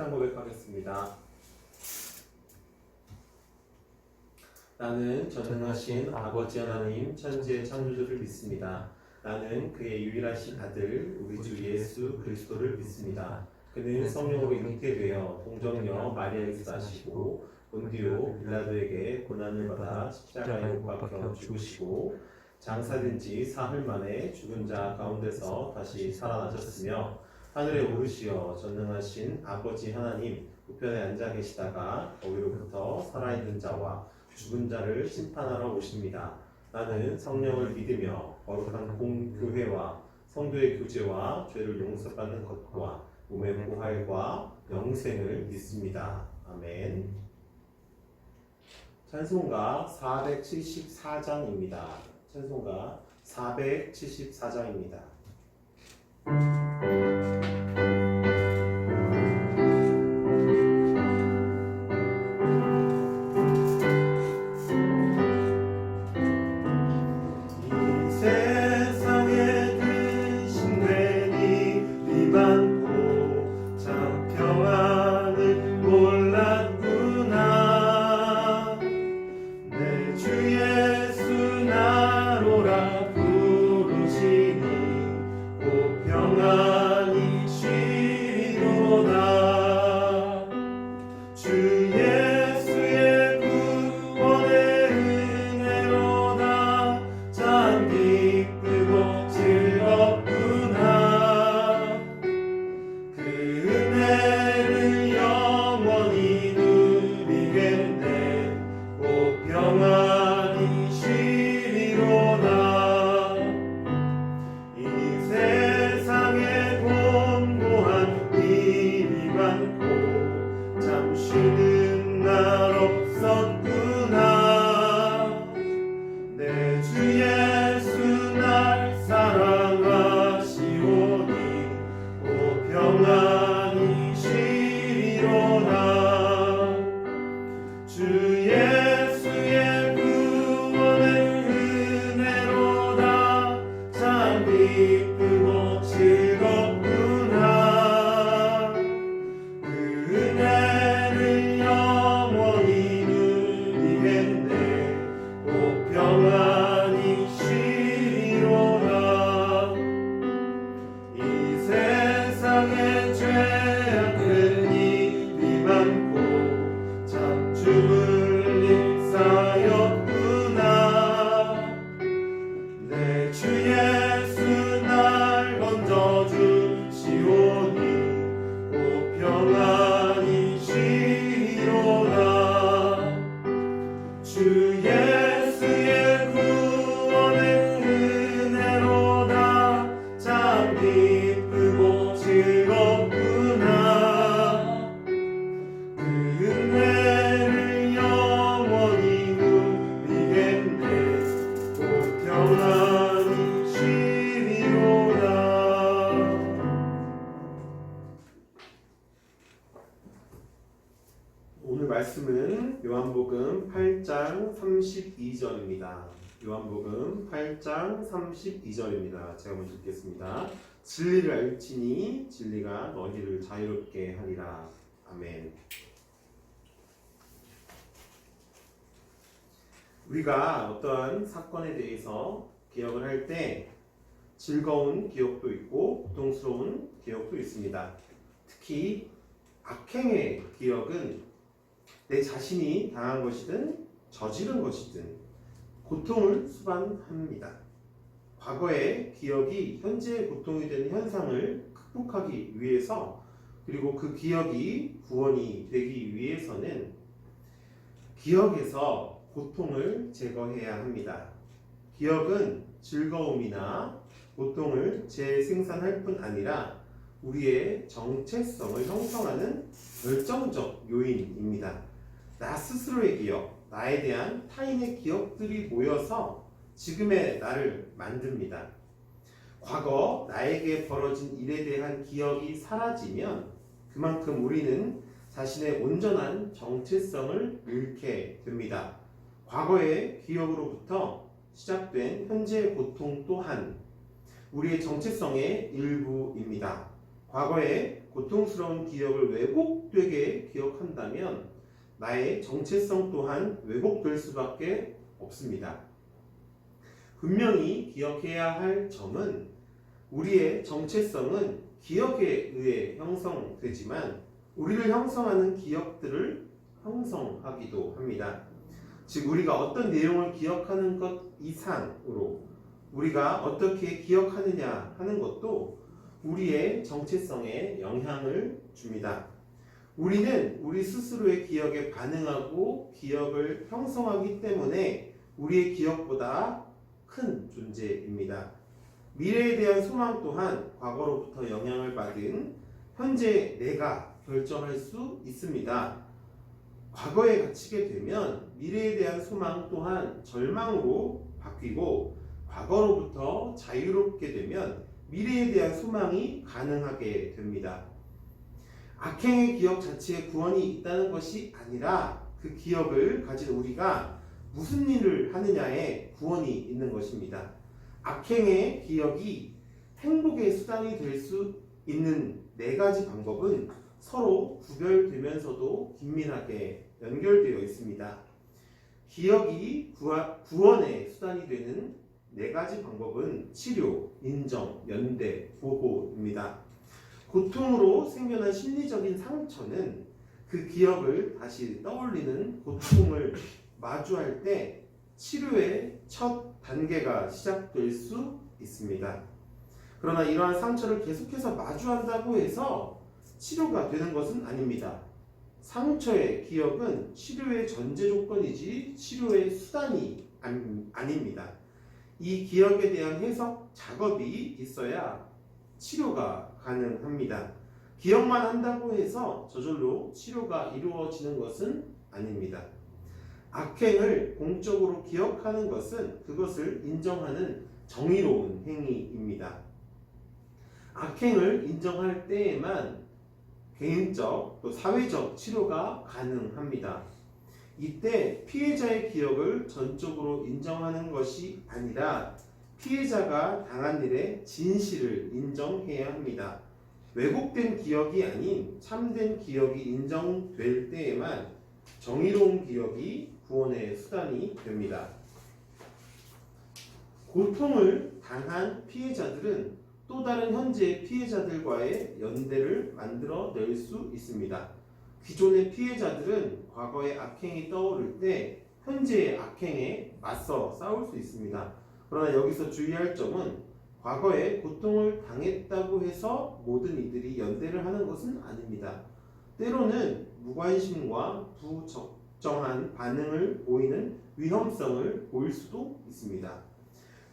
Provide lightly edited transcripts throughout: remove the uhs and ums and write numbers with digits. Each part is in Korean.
신앙 고백하겠습니다. 나는 전능하신 아버지 하나님 천지의 창조주를 믿습니다. 나는 그의 유일하신 아들 우리 주 예수 그리스도를 믿습니다. 그는 성령으로 잉태되어 동정녀 마리아에게서 나시고 본디오 빌라도에게 고난을 받아 십자가에 못 박혀 죽으시고 장사된 지 사흘 만에 죽은 자 가운데서 다시 살아나셨으며 하늘에 오르시어 전능하신 아버지 하나님 우편에 앉아 계시다가 거기로부터 살아있는 자와 죽은 자를 심판하러 오십니다. 나는 성령을 믿으며 거룩한 공교회와 성도의 교제와 죄를 용서받는 것과 몸의 부활과 영생을 믿습니다. 아멘. 찬송가 474장입니다. 찬송가 474장입니다. 오늘 말씀은 요한복음 8장 32절입니다. 요한복음 8장 32절입니다. 제가 먼저 읽겠습니다. 진리를 알지니 진리가 너희를 자유롭게 하리라. 아멘. 우리가 어떠한 사건에 대해서 기억을 할 때 즐거운 기억도 있고 고통스러운 기억도 있습니다. 특히 악행의 기억은 내 자신이 당한 것이든 저지른 것이든 고통을 수반합니다. 과거의 기억이 현재의 고통이 되는 현상을 극복하기 위해서 그리고 그 기억이 구원이 되기 위해서는 기억에서 고통을 제거해야 합니다. 기억은 즐거움이나 고통을 재생산할 뿐 아니라 우리의 정체성을 형성하는 결정적 요인입니다. 나 스스로의 기억, 나에 대한 타인의 기억들이 모여서 지금의 나를 만듭니다. 과거 나에게 벌어진 일에 대한 기억이 사라지면 그만큼 우리는 자신의 온전한 정체성을 잃게 됩니다. 과거의 기억으로부터 시작된 현재의 고통 또한 우리의 정체성의 일부입니다. 과거에 고통스러운 기억을 왜곡되게 기억한다면 나의 정체성 또한 왜곡될 수밖에 없습니다. 분명히 기억해야 할 점은 우리의 정체성은 기억에 의해 형성되지만 우리를 형성하는 기억들을 형성하기도 합니다. 즉 우리가 어떤 내용을 기억하는 것 이상으로 우리가 어떻게 기억하느냐 하는 것도 우리의 정체성에 영향을 줍니다. 우리는 우리 스스로의 기억에 반응하고 기억을 형성하기 때문에 우리의 기억보다 큰 존재입니다. 미래에 대한 소망 또한 과거로부터 영향을 받은 현재 내가 결정할 수 있습니다. 과거에 갇히게 되면 미래에 대한 소망 또한 절망으로 바뀌고 과거로부터 자유롭게 되면 미래에 대한 소망이 가능하게 됩니다. 악행의 기억 자체에 구원이 있다는 것이 아니라 그 기억을 가진 우리가 무슨 일을 하느냐에 구원이 있는 것입니다. 악행의 기억이 행복의 수단이 될 수 있는 네 가지 방법은 서로 구별되면서도 긴밀하게 연결되어 있습니다. 기억이 구원의 수단이 되는 네 가지 방법은 치료, 인정, 연대, 보호입니다. 고통으로 생겨난 심리적인 상처는 그 기억을 다시 떠올리는 고통을 마주할 때 치료의 첫 단계가 시작될 수 있습니다. 그러나 이러한 상처를 계속해서 마주한다고 해서 치료가 되는 것은 아닙니다. 상처의 기억은 치료의 전제 조건이지 치료의 수단이 아닙니다. 이 기억에 대한 해석 작업이 있어야 치료가 가능합니다. 기억만 한다고 해서 저절로 치료가 이루어지는 것은 아닙니다. 악행을 공적으로 기억하는 것은 그것을 인정하는 정의로운 행위입니다. 악행을 인정할 때에만 개인적 또 사회적 치료가 가능합니다. 이때 피해자의 기억을 전적으로 인정하는 것이 아니라 피해자가 당한 일의 진실을 인정해야 합니다. 왜곡된 기억이 아닌 참된 기억이 인정될 때에만 정의로운 기억이 구원의 수단이 됩니다. 고통을 당한 피해자들은 또 다른 현재의 피해자들과의 연대를 만들어낼 수 있습니다. 기존의 피해자들은 과거의 악행이 떠오를 때 현재의 악행에 맞서 싸울 수 있습니다. 그러나 여기서 주의할 점은 과거에 고통을 당했다고 해서 모든 이들이 연대를 하는 것은 아닙니다. 때로는 무관심과 부적정한 반응을 보이는 위험성을 보일 수도 있습니다.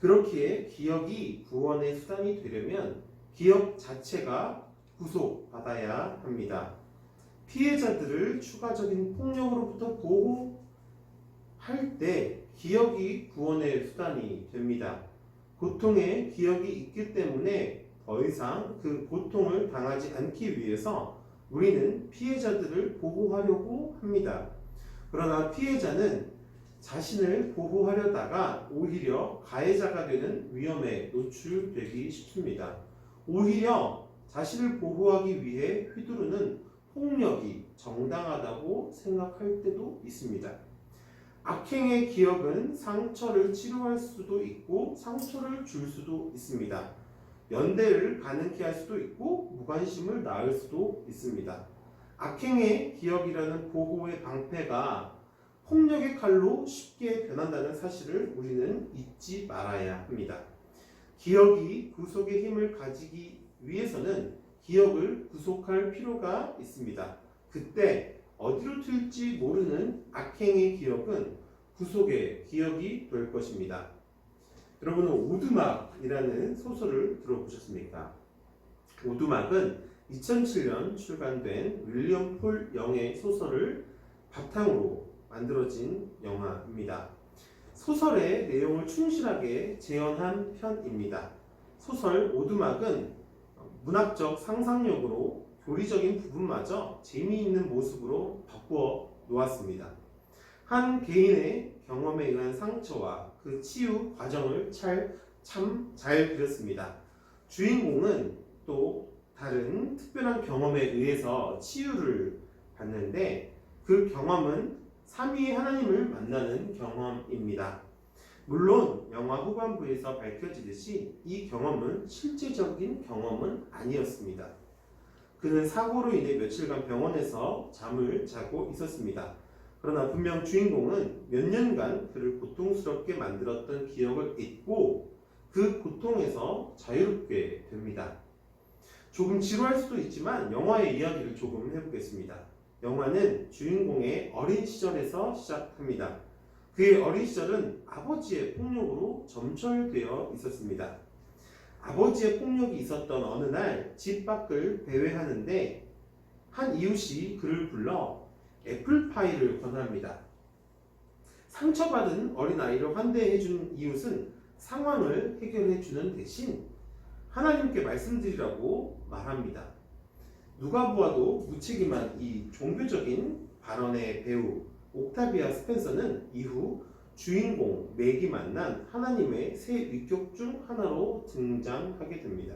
그렇기에 기억이 구원의 수단이 되려면 기억 자체가 구속받아야 합니다. 피해자들을 추가적인 폭력으로부터 보호할 때 기억이 구원의 수단이 됩니다. 고통에 기억이 있기 때문에 더 이상 그 고통을 당하지 않기 위해서 우리는 피해자들을 보호하려고 합니다. 그러나 피해자는 자신을 보호하려다가 오히려 가해자가 되는 위험에 노출되기 쉽습니다. 오히려 자신을 보호하기 위해 휘두르는 폭력이 정당하다고 생각할 때도 있습니다. 악행의 기억은 상처를 치료할 수도 있고 상처를 줄 수도 있습니다. 연대를 가능케 할 수도 있고 무관심을 낳을 수도 있습니다. 악행의 기억이라는 보호의 방패가 폭력의 칼로 쉽게 변한다는 사실을 우리는 잊지 말아야 합니다. 기억이 구속의 힘을 가지기 위해서는 기억을 구속할 필요가 있습니다. 그때 어디로 튈지 모르는 악행의 기억은 구속의 기억이 될 것입니다. 여러분은 오두막이라는 소설을 들어보셨습니까? 오두막은 2007년 출간된 윌리엄 폴 영의 소설을 바탕으로 만들어진 영화입니다. 소설의 내용을 충실하게 재현한 편입니다. 소설 오두막은 문학적 상상력으로 교리적인 부분마저 재미있는 모습으로 바꾸어 놓았습니다. 한 개인의 경험에 의한 상처와 그 치유 과정을 참 잘 그렸습니다. 주인공은 또 다른 특별한 경험에 의해서 치유를 받는데 그 경험은 삼위의 하나님을 만나는 경험입니다. 물론 영화 후반부에서 밝혀지듯이 이 경험은 실제적인 경험은 아니었습니다. 그는 사고로 인해 며칠간 병원에서 잠을 자고 있었습니다. 그러나 분명 주인공은 몇 년간 그를 고통스럽게 만들었던 기억을 잊고 그 고통에서 자유롭게 됩니다. 조금 지루할 수도 있지만 영화의 이야기를 조금 해보겠습니다. 영화는 주인공의 어린 시절에서 시작합니다. 그의 어린 시절은 아버지의 폭력으로 점철되어 있었습니다. 아버지의 폭력이 있었던 어느 날 집 밖을 배회하는데 한 이웃이 그를 불러 애플파이를 권합니다. 상처받은 어린아이를 환대해준 이웃은 상황을 해결해주는 대신 하나님께 말씀드리라고 말합니다. 누가 보아도 무책임한 이 종교적인 발언의 배우 옥타비아 스펜서는 이후 주인공 맥이 만난 하나님의 세 위격 중 하나로 등장하게 됩니다.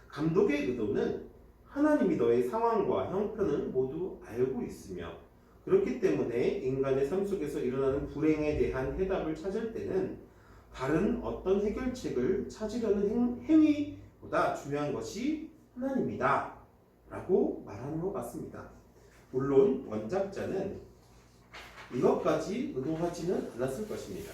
감독의 의도는 하나님이 너의 상황과 형편을 모두 알고 있으며 그렇기 때문에 인간의 삶 속에서 일어나는 불행에 대한 해답을 찾을 때는 다른 어떤 해결책을 찾으려는 행위보다 중요한 것이 하나님이다 라고 말하는 것 같습니다. 물론 원작자는 이것까지 의도하지는 않았을 것입니다.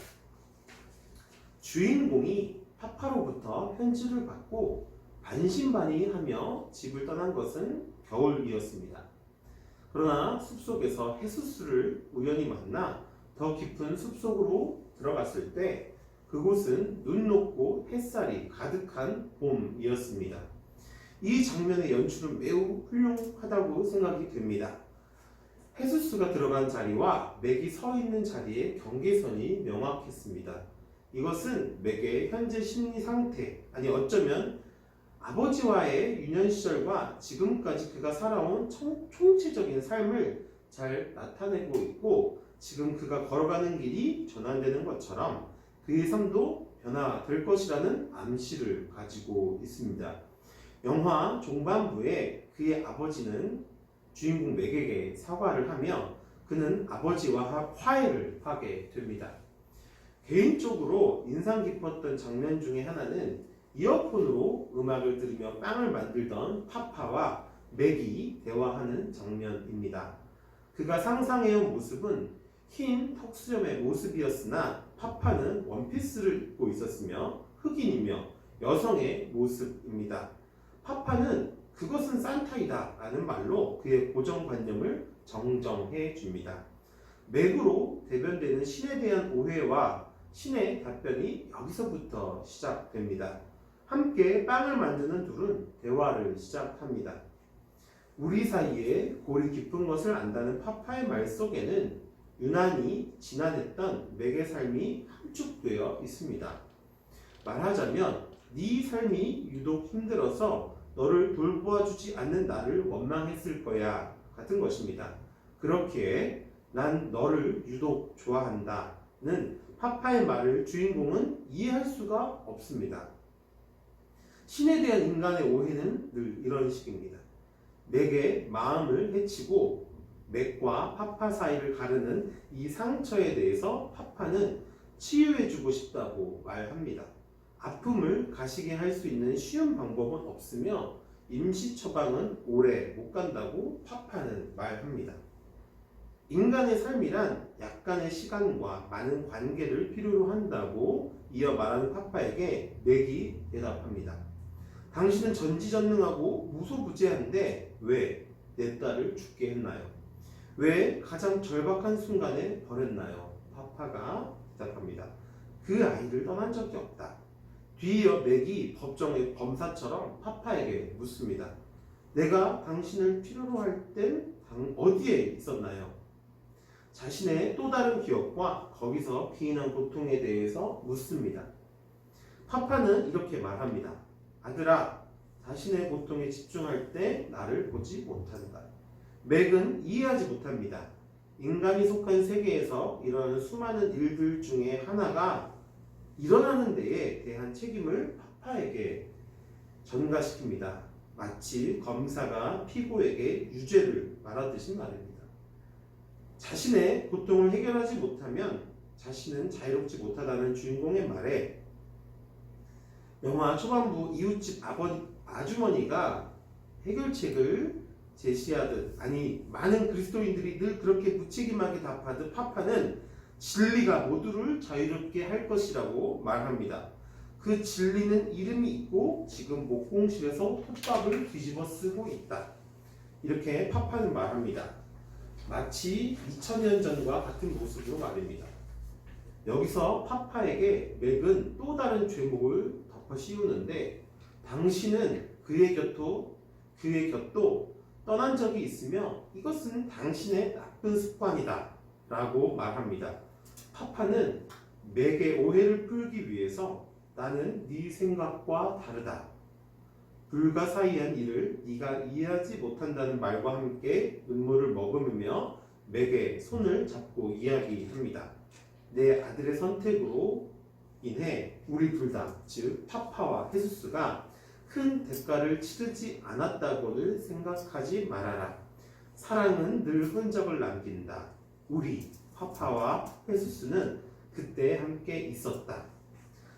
주인공이 파파로부터 편지를 받고 반신반의하며 집을 떠난 것은 겨울이었습니다. 그러나 숲속에서 헤수스를 우연히 만나 더 깊은 숲속으로 들어갔을 때 그곳은 눈 녹고 햇살이 가득한 봄이었습니다. 이 장면의 연출은 매우 훌륭하다고 생각이 됩니다. 헤수스가 들어간 자리와 맥이 서 있는 자리의 경계선이 명확했습니다. 이것은 맥의 현재 심리 상태, 아니 어쩌면 아버지와의 유년 시절과 지금까지 그가 살아온 총체적인 삶을 잘 나타내고 있고 지금 그가 걸어가는 길이 전환되는 것처럼 그의 삶도 변화될 것이라는 암시를 가지고 있습니다. 영화 종반부에 그의 아버지는 주인공 맥에게 사과를 하며 그는 아버지와 화해를 하게 됩니다. 개인적으로 인상 깊었던 장면 중에 하나는 이어폰으로 음악을 들으며 빵을 만들던 파파와 맥이 대화하는 장면입니다. 그가 상상해온 모습은 흰 턱수염의 모습이었으나 파파는 원피스를 입고 있었으며 흑인이며 여성의 모습입니다. 파파는 그것은 산타이다 라는 말로 그의 고정관념을 정정해 줍니다. 맥으로 대변되는 신에 대한 오해와 신의 답변이 여기서부터 시작됩니다. 함께 빵을 만드는 둘은 대화를 시작합니다. 우리 사이에 골이 깊은 것을 안다는 파파의 말 속에는 유난히 지난했던 맥의 삶이 함축되어 있습니다. 말하자면 네 삶이 유독 힘들어서 너를 돌보아주지 않는 나를 원망했을 거야 같은 것입니다. 그렇기에 난 너를 유독 좋아한다는 파파의 말을 주인공은 이해할 수가 없습니다. 신에 대한 인간의 오해는 늘 이런 식입니다. 맥의 마음을 해치고 맥과 파파 사이를 가르는 이 상처에 대해서 파파는 치유해주고 싶다고 말합니다. 아픔을 가시게 할 수 있는 쉬운 방법은 없으며 임시 처방은 오래 못 간다고 파파는 말합니다. 인간의 삶이란 약간의 시간과 많은 관계를 필요로 한다고 이어 말하는 파파에게 맥이 대답합니다. 당신은 전지전능하고 무소부재한데 왜 내 딸을 죽게 했나요? 왜 가장 절박한 순간에 버렸나요? 파파가 대답합니다. 그 아이를 떠난 적이 없다. 뒤이어 맥이 법정의 검사처럼 파파에게 묻습니다. 내가 당신을 필요로 할 땐 어디에 있었나요? 자신의 또 다른 기억과 거기서 피인한 고통에 대해서 묻습니다. 파파는 이렇게 말합니다. 아들아, 자신의 고통에 집중할 때 나를 보지 못한다. 맥은 이해하지 못합니다. 인간이 속한 세계에서 일어나는 수많은 일들 중에 하나가 일어나는 데에 대한 책임을 파파에게 전가시킵니다. 마치 검사가 피고에게 유죄를 말하듯이 말입니다. 자신의 고통을 해결하지 못하면 자신은 자유롭지 못하다는 주인공의 말에 영화 초반부 이웃집 아주머니가 해결책을 제시하듯, 아니 많은 그리스도인들이 늘 그렇게 무책임하게 답하듯 파파는 진리가 모두를 자유롭게 할 것이라고 말합니다. 그 진리는 이름이 있고 지금 목공실에서 톱밥을 뒤집어 쓰고 있다. 이렇게 파파는 말합니다. 마치 2000년 전과 같은 모습으로 말입니다. 여기서 파파에게 맥은 또 다른 죄목을 덮어 씌우는데, 당신은 그의 곁도 떠난 적이 있으며 이것은 당신의 나쁜 습관이다 라고 말합니다. 파파는 맥의 오해를 풀기 위해서 나는 네 생각과 다르다, 불가사의한 일을 네가 이해하지 못한다는 말과 함께 눈물을 머금으며 맥의 손을 잡고 이야기합니다. 내 아들의 선택으로 인해 우리 둘 다, 즉 파파와 헤수스가 큰 대가를 치르지 않았다고는 생각하지 말아라. 사랑은 늘 흔적을 남긴다. 우리 파파와 헤수스는 그때 함께 있었다.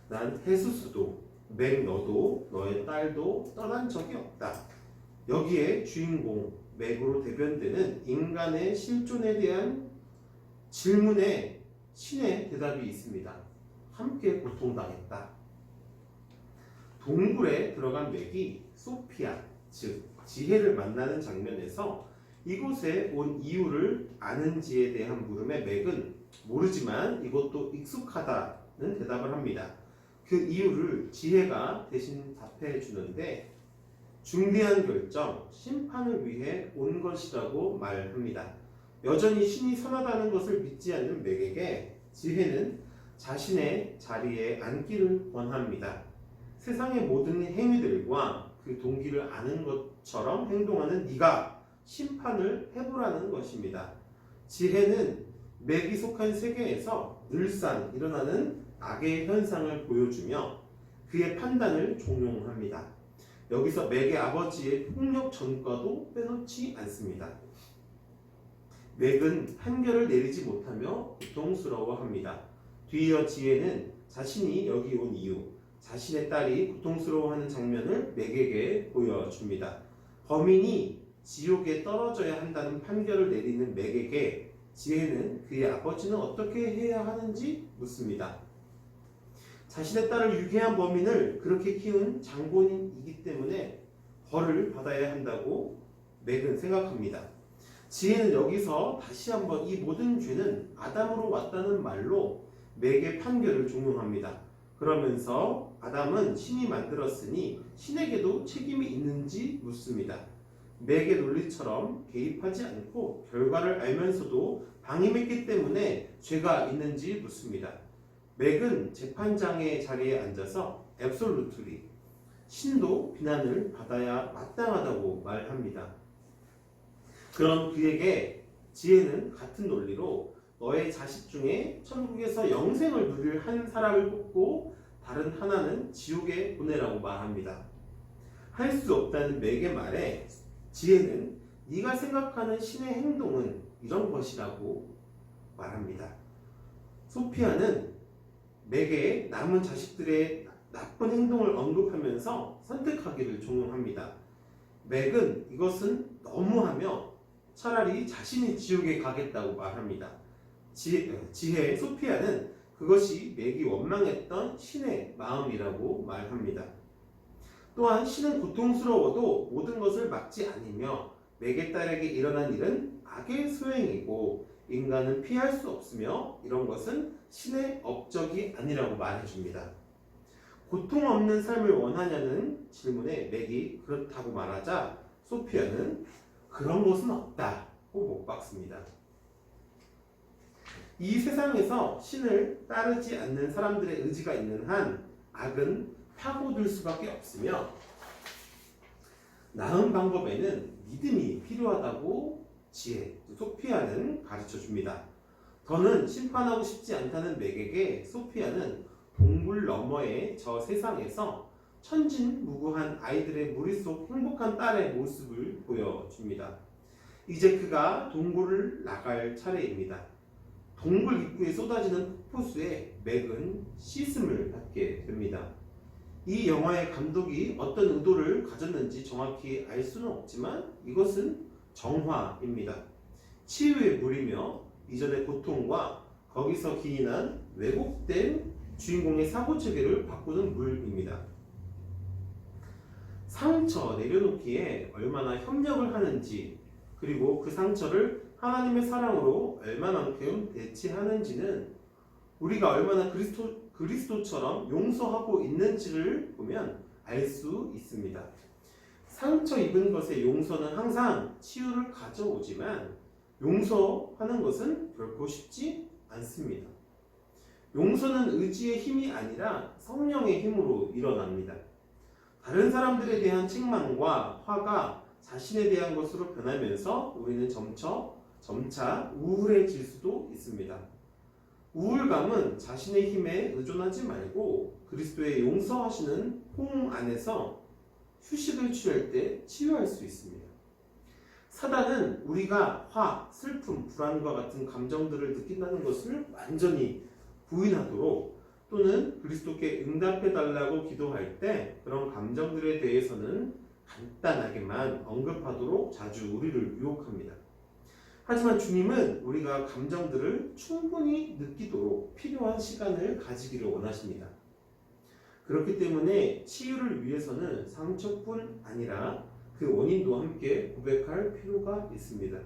난 헤수스도 맥 너도 너의 딸도 떠난 적이 없다. 여기에 주인공 맥으로 대변되는 인간의 실존에 대한 질문에 신의 대답이 있습니다. 함께 고통당했다. 동굴에 들어간 맥이 소피아, 즉 지혜를 만나는 장면에서 이곳에 온 이유를 아는지에 대한 물음에 맥은 모르지만 이것도 익숙하다는 대답을 합니다. 그 이유를 지혜가 대신 답해 주는데 중대한 결정, 심판을 위해 온 것이라고 말합니다. 여전히 신이 선하다는 것을 믿지 않는 맥에게 지혜는 자신의 자리에 앉기를 권합니다. 세상의 모든 행위들과 그 동기를 아는 것처럼 행동하는 네가 심판을 해보라는 것입니다. 지혜는 맥이 속한 세계에서 늘상 일어나는 악의 현상을 보여주며 그의 판단을 종용합니다. 여기서 맥의 아버지의 폭력 전과도 빼놓지 않습니다. 맥은 판결을 내리지 못하며 고통스러워합니다. 뒤이어 지혜는 자신이 여기 온 이유, 자신의 딸이 고통스러워하는 장면을 맥에게 보여줍니다. 범인이 지옥에 떨어져야 한다는 판결을 내리는 맥에게 지혜는 그의 아버지는 어떻게 해야 하는지 묻습니다. 자신의 딸을 유괴한 범인을 그렇게 키운 장본인이기 때문에 벌을 받아야 한다고 맥은 생각합니다. 지혜는 여기서 다시 한번 이 모든 죄는 아담으로 왔다는 말로 맥의 판결을 종용합니다. 그러면서 아담은 신이 만들었으니 신에게도 책임이 있는지 묻습니다. 맥의 논리처럼 개입하지 않고 결과를 알면서도 방임했기 때문에 죄가 있는지 묻습니다. 맥은 재판장의 자리에 앉아서 앱솔루트리, 신도 비난을 받아야 마땅하다고 말합니다. 그럼 그에게 지혜는 같은 논리로 너의 자식 중에 천국에서 영생을 누릴 한 사람을 뽑고 다른 하나는 지옥에 보내라고 말합니다. 할 수 없다는 맥의 말에 지혜는 네가 생각하는 신의 행동은 이런 것이라고 말합니다. 소피아는 맥의 남은 자식들의 나쁜 행동을 언급하면서 선택하기를 종용합니다. 맥은 이것은 너무하며 차라리 자신이 지옥에 가겠다고 말합니다. 지혜 소피아는 그것이 맥이 원망했던 신의 마음이라고 말합니다. 또한 신은 고통스러워도 모든 것을 막지 않으며 맥의 딸에게 일어난 일은 악의 소행이고 인간은 피할 수 없으며 이런 것은 신의 업적이 아니라고 말해줍니다. 고통 없는 삶을 원하냐는 질문에 맥이 그렇다고 말하자 소피아는 그런 것은 없다고 못 박습니다. 이 세상에서 신을 따르지 않는 사람들의 의지가 있는 한 악은 파고들 수밖에 없으며 나은 방법에는 믿음이 필요하다고 지혜, 소피아는 가르쳐 줍니다. 더는 심판하고 싶지 않다는 맥에게 소피아는 동굴 너머의 저 세상에서 천진무구한 아이들의 무리속 행복한 딸의 모습을 보여줍니다. 이제 그가 동굴을 나갈 차례입니다. 동굴 입구에 쏟아지는 폭포수에 맥은 씻음을 받게 됩니다. 이 영화의 감독이 어떤 의도를 가졌는지 정확히 알 수는 없지만 이것은 정화입니다. 치유의 물이며 이전의 고통과 거기서 기인한 왜곡된 주인공의 사고체계를 바꾸는 물입니다. 상처 내려놓기에 얼마나 협력을 하는지, 그리고 그 상처를 하나님의 사랑으로 얼마만큼 대체하는지는 우리가 얼마나 그리스도처럼 용서하고 있는지를 보면 알 수 있습니다. 상처 입은 것의 용서는 항상 치유를 가져오지만 용서하는 것은 결코 쉽지 않습니다. 용서는 의지의 힘이 아니라 성령의 힘으로 일어납니다. 다른 사람들에 대한 책망과 화가 자신에 대한 것으로 변하면서 우리는 점차 우울해질 수도 있습니다. 우울감은 자신의 힘에 의존하지 말고 그리스도의 용서하시는 호응 안에서 휴식을 취할 때 치유할 수 있습니다. 사단은 우리가 화, 슬픔, 불안과 같은 감정들을 느낀다는 것을 완전히 부인하도록 또는 그리스도께 응답해달라고 기도할 때 그런 감정들에 대해서는 간단하게만 언급하도록 자주 우리를 유혹합니다. 하지만 주님은 우리가 감정들을 충분히 느끼도록 필요한 시간을 가지기를 원하십니다. 그렇기 때문에 치유를 위해서는 상처뿐 아니라 그 원인도 함께 고백할 필요가 있습니다.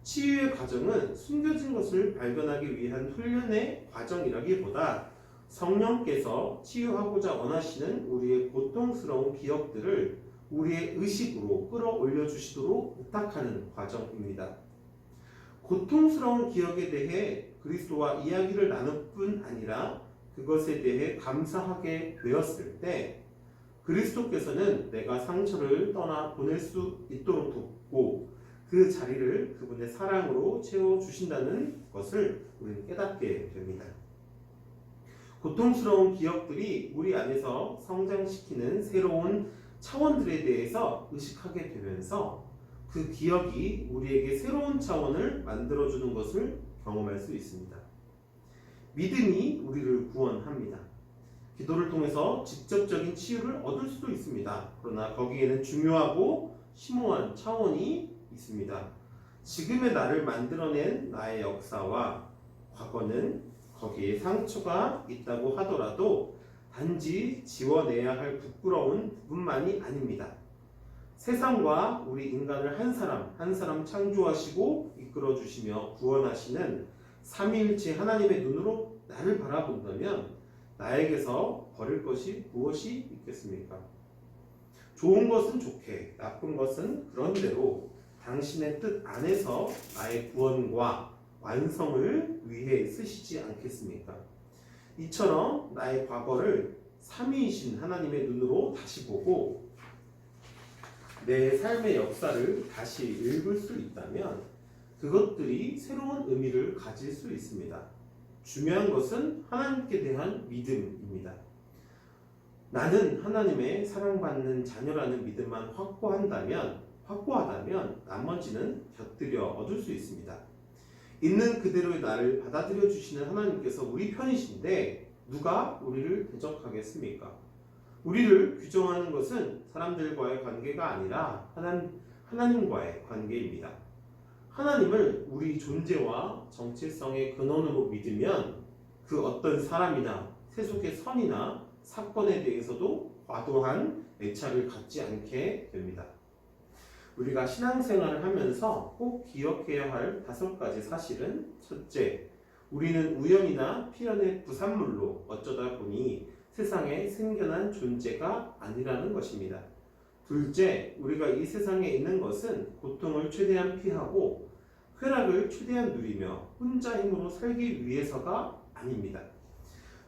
치유의 과정은 숨겨진 것을 발견하기 위한 훈련의 과정이라기보다 성령께서 치유하고자 원하시는 우리의 고통스러운 기억들을 우리의 의식으로 끌어올려 주시도록 부탁하는 과정입니다. 고통스러운 기억에 대해 그리스도와 이야기를 나눌 뿐 아니라 그것에 대해 감사하게 되었을 때 그리스도께서는 내가 상처를 떠나 보낼 수 있도록 돕고 그 자리를 그분의 사랑으로 채워주신다는 것을 우리는 깨닫게 됩니다. 고통스러운 기억들이 우리 안에서 성장시키는 새로운 차원들에 대해서 의식하게 되면서 그 기억이 우리에게 새로운 차원을 만들어주는 것을 경험할 수 있습니다. 믿음이 우리를 구원합니다. 기도를 통해서 직접적인 치유를 얻을 수도 있습니다. 그러나 거기에는 중요하고 심오한 차원이 있습니다. 지금의 나를 만들어낸 나의 역사와 과거는 거기에 상처가 있다고 하더라도 단지 지워내야 할 부끄러운 부분만이 아닙니다. 세상과 우리 인간을 한 사람 창조하시고 이끌어 주시며 구원하시는 삼위일체 하나님의 눈으로 나를 바라본다면 나에게서 버릴 것이 무엇이 있겠습니까? 좋은 것은 좋게, 나쁜 것은 그런대로 당신의 뜻 안에서 나의 구원과 완성을 위해 쓰시지 않겠습니까? 이처럼 나의 과거를 삼위이신 하나님의 눈으로 다시 보고 내 삶의 역사를 다시 읽을 수 있다면 그것들이 새로운 의미를 가질 수 있습니다. 중요한 것은 하나님께 대한 믿음입니다. 나는 하나님의 사랑받는 자녀라는 믿음만 확고하다면 나머지는 곁들여 얻을 수 있습니다. 있는 그대로의 나를 받아들여 주시는 하나님께서 우리 편이신데 누가 우리를 대적하겠습니까? 우리를 규정하는 것은 사람들과의 관계가 아니라 하나님과의 관계입니다. 하나님을 우리 존재와 정체성의 근원으로 믿으면 그 어떤 사람이나 세속의 선이나 사건에 대해서도 과도한 애착을 갖지 않게 됩니다. 우리가 신앙생활을 하면서 꼭 기억해야 할 5가지 사실은 첫째, 우리는 우연이나 필연의 부산물로 어쩌다 보니 세상에 생겨난 존재가 아니라는 것입니다. 둘째, 우리가 이 세상에 있는 것은 고통을 최대한 피하고 쾌락을 최대한 누리며 혼자 힘으로 살기 위해서가 아닙니다.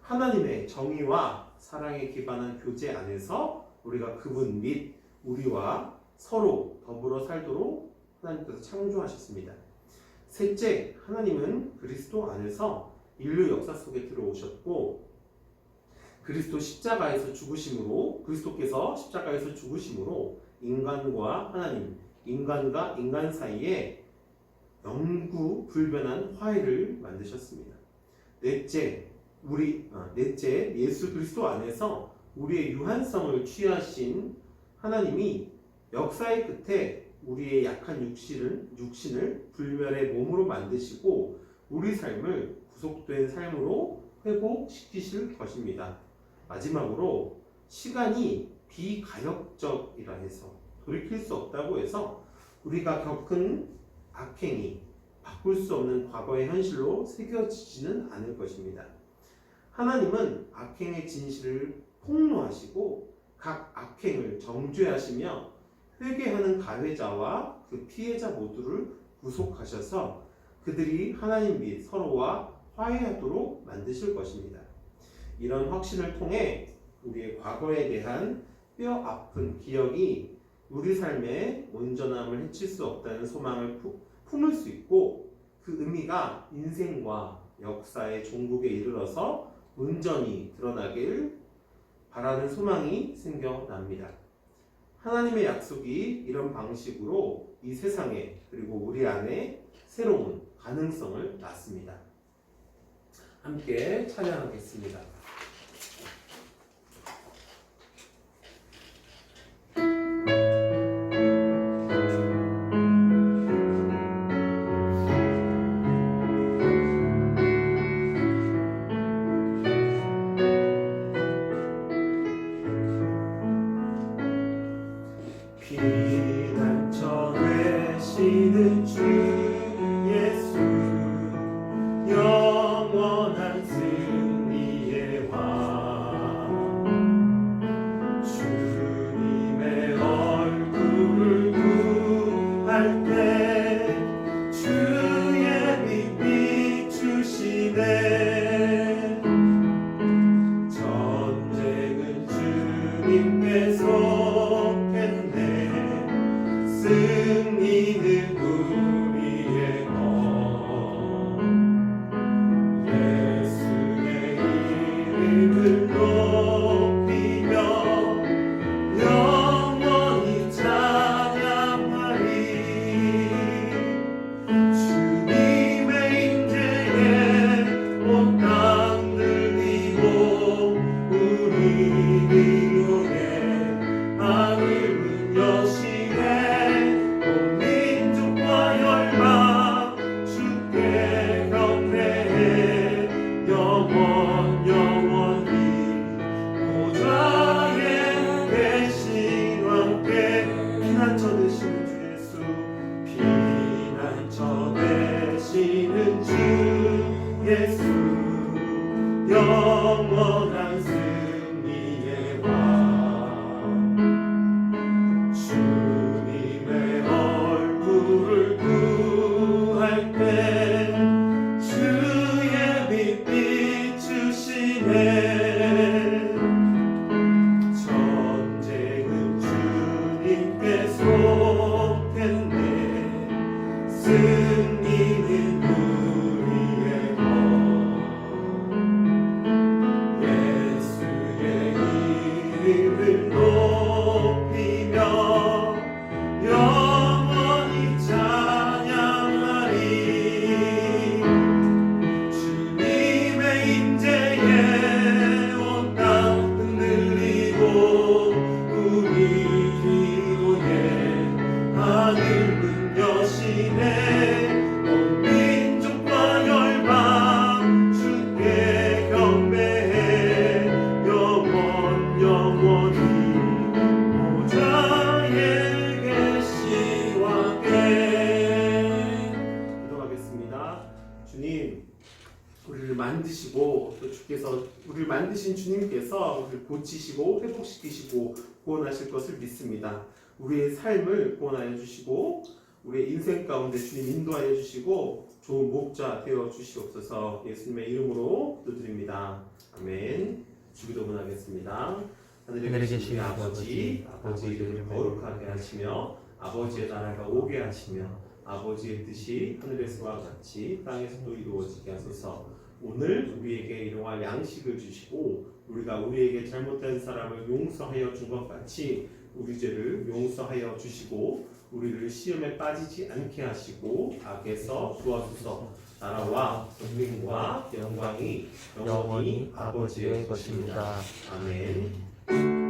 하나님의 정의와 사랑에 기반한 교제 안에서 우리가 그분 및 우리와 서로 더불어 살도록 하나님께서 창조하셨습니다. 셋째, 하나님은 그리스도 안에서 인류 역사 속에 들어오셨고 그리스도 십자가에서 죽으심으로 그리스도께서 십자가에서 죽으심으로 인간과 하나님, 인간과 인간 사이에 영구 불변한 화해를 만드셨습니다. 넷째, 예수 그리스도 안에서 우리의 유한성을 취하신 하나님이 역사의 끝에 우리의 약한 육신을 불멸의 몸으로 만드시고 우리 삶을 구속된 삶으로 회복시키실 것입니다. 마지막으로 시간이 비가역적이라 해서 돌이킬 수 없다고 해서 우리가 겪은 악행이 바꿀 수 없는 과거의 현실로 새겨지지는 않을 것입니다. 하나님은 악행의 진실을 폭로하시고 각 악행을 정죄하시며 회개하는 가해자와 그 피해자 모두를 구속하셔서 그들이 하나님 및 서로와 화해하도록 만드실 것입니다. 이런 확신을 통해 우리의 과거에 대한 뼈 아픈 기억이 우리 삶의 온전함을 해칠 수 없다는 소망을 품을 수 있고 그 의미가 인생과 역사의 종국에 이르러서 온전히 드러나길 바라는 소망이 생겨납니다. 하나님의 약속이 이런 방식으로 이 세상에 그리고 우리 안에 새로운 가능성을 낳습니다. 함께 찬양하겠습니다. 피난처 되시는 주 예수 영원한 승리의 왕 주님의 얼굴을 구할 때 주의 빛 비추시네 전쟁은 주님께 속했네 승리는 우리의 것 예수의 이름을 높이며 영원히 찬양하리 주님의 임재에 온 땅 들리고 우리 위로에 하늘문 여시네 온 민족과 열방 주께 경배해 영원히 보좌에 계신 왕께 피난처 되시는 주 예수 피난처 되시는 주 예수 영원한 승리의 왕 주님의 얼굴을 구할 때 주의 빛 비추시네 전쟁은 주님께 속했네 승리는 우리의 것 예수의 이름을 높이며 영원히 찬양하리 주님의 임재에 온 땅 흔들리고 우리 기도에 하늘 문 여시네 온 민족과 열방 주께 경배해 영원히 보좌에 계신 왕께 기도하겠습니다. 주님 우리를 만드시고 또 주께서 우리를 만드신 주님께서 우리를 고치시고 회복시키시고 구원하실 것을 믿습니다. 우리의 삶을 구원하여 주시고 우리의 인생 가운데 주님 인도하여 주시고 좋은 목자 되어 주시옵소서. 예수님의 이름으로 기도드립니다. 아멘. 주기도문 하겠습니다. 하늘에 계신 우리 아버지 이름을 거룩하게 하시며 아버지의 나라가 오게 하시며 아버지의 뜻이 하늘에서와 같이 땅에서도 이루어지게 하소서. 오늘 우리에게 일용할 양식을 주시고 우리가 우리에게 잘못된 사람을 용서하여 준 것 같이 우리 죄를 용서하여 주시고 우리를 시험에 빠지지 않게 하시고 악에서 구하소서. 나라와 존귀와 영광이 영원히 아버지의 것입니다. 아멘.